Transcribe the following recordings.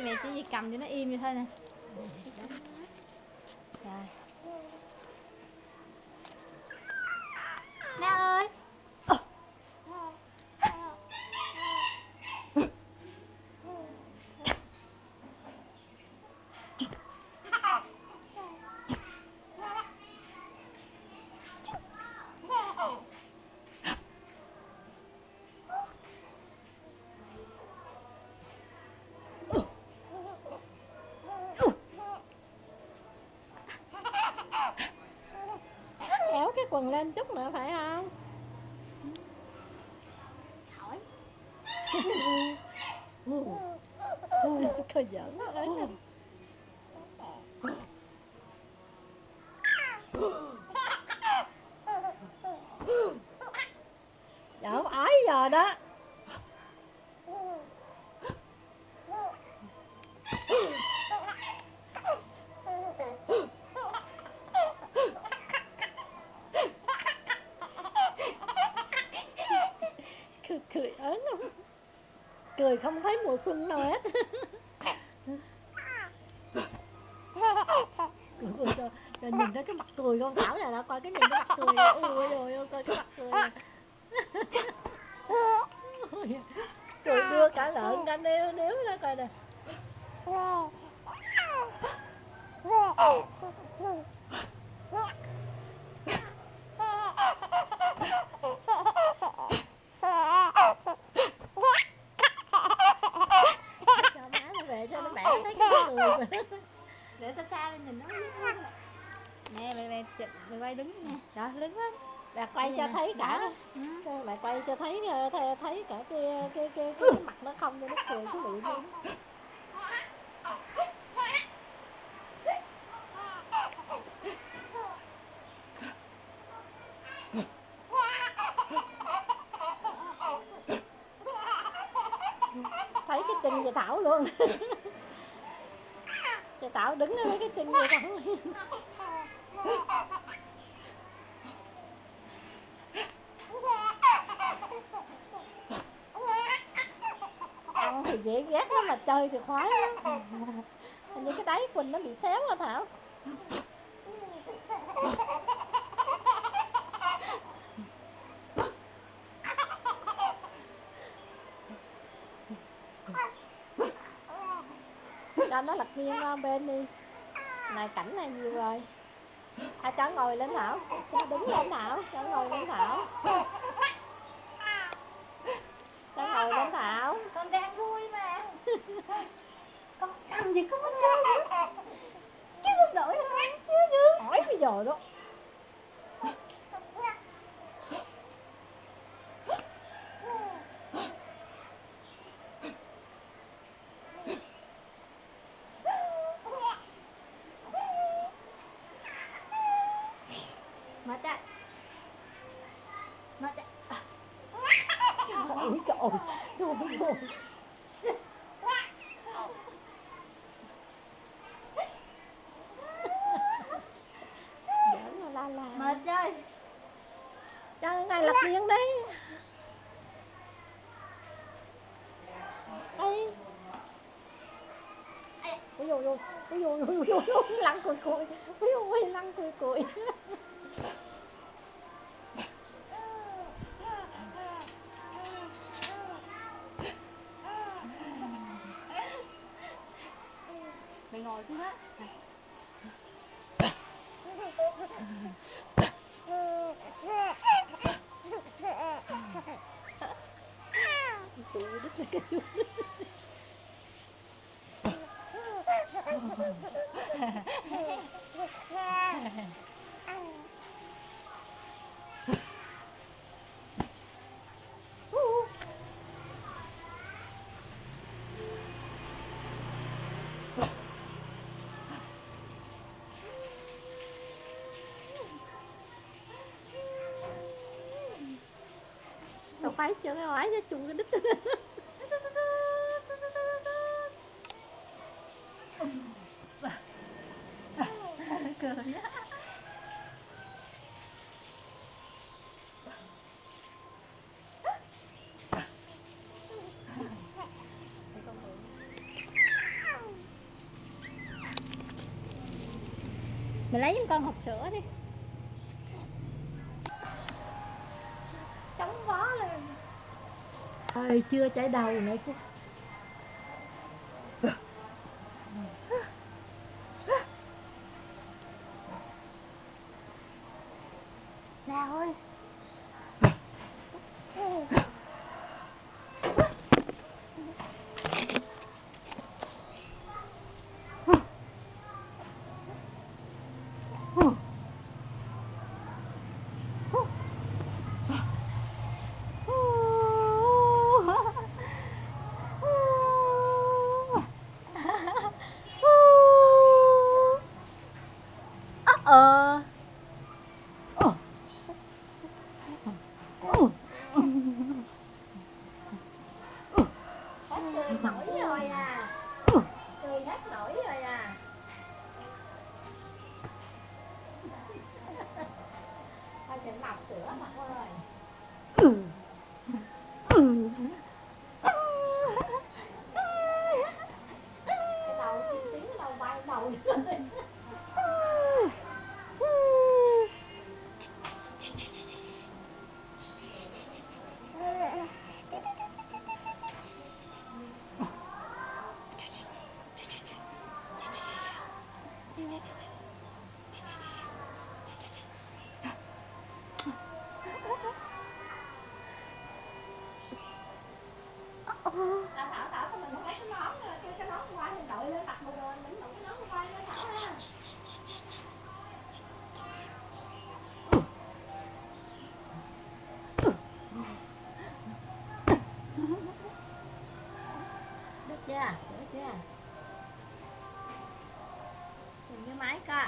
Mẹ chỉ gì cầm cho nó im như thôi nè. Rồi. Na ơi. Kéo cái quần lên chút nữa phải không? Thổi. Coi giỡn ấy. Giỡn ói giờ đó. Cười ớn không? Cười không thấy mùa xuân nào hết. Cho nhìn thấy cái mặt cười con Thảo này đó, coi cái nhìn cái mặt cười. Ôi trời ơi, coi cái mặt cười này. Cười đưa cả lợn cả nêu ra coi nè. Cho má nó về cho nó mẹ nó thấy cái cười. Để ta xa lên nhìn nó. Nè mẹ quay đứng nha. Rồi đứng lên. Bà quay cho thấy cả. Bà quay cho thấy cả cái mặt nó không cho nó cười cái miệng luôn. Thấy cái chân về Thảo luôn. Chị Thảo đứng đó, thấy cái chân về Thảo. Ăn thì dễ ghét lắm mà chơi thì khoái lắm. Hình như cái đáy quần nó bị xéo hả Thảo? Cho nó lật nghiêng qua bên đi. Này cảnh này nhiều rồi. Cho ngồi lên Thảo. Cho đứng lên Thảo. Cho ngồi lên Thảo. Cho ngồi lên Thảo. Con đang vui mà. Con cầm gì con mới chơi nữa. Chứ không nổi là con chứ nữa. Hỏi bây giờ đó. Mệt á. Mệt á. Ôi trời ơi. Giỡn la la. Mệt rồi. Cho ngay lật nghiêng đi. Đây. Ôi dồi ôi. Ôi dồi ôi. Lăn cười. Ôi ôi lăn cười. Mày ngồi xuống đó. Tụi đít là cái chú. Tao phải cho cái oái cho chung cái đít. Cười đó. Mình lấy giùm con hộp sữa đi. Chống vó lên. Ơi, chưa chảy đầu này cô. Nào ơi. Ờ. Hết cười nổi rồi à. Cười hết nổi rồi à. Thôi chị lọc sữa mà ơi. Cái đầu tiếng cái đầu bay đầu. Thảo Thảo cho mình lấy cái nón nè, cái nón quay mình đội lên mặt một rồi mình đội cái nón quay lên Thảo ha. Được chưa? Sửa chưa? Nhìn cái máy coi.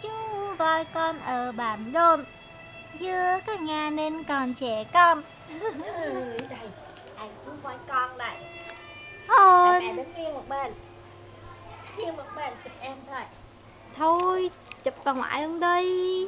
Chú gọi con ở bản đôn, giữa các nhà nên còn trẻ con. Đây, ai chú coi con đây. Thôi. Mẹ đứng yên một bên. Yên một bên chụp em thôi. Thôi, chụp bà ngoại luôn đi.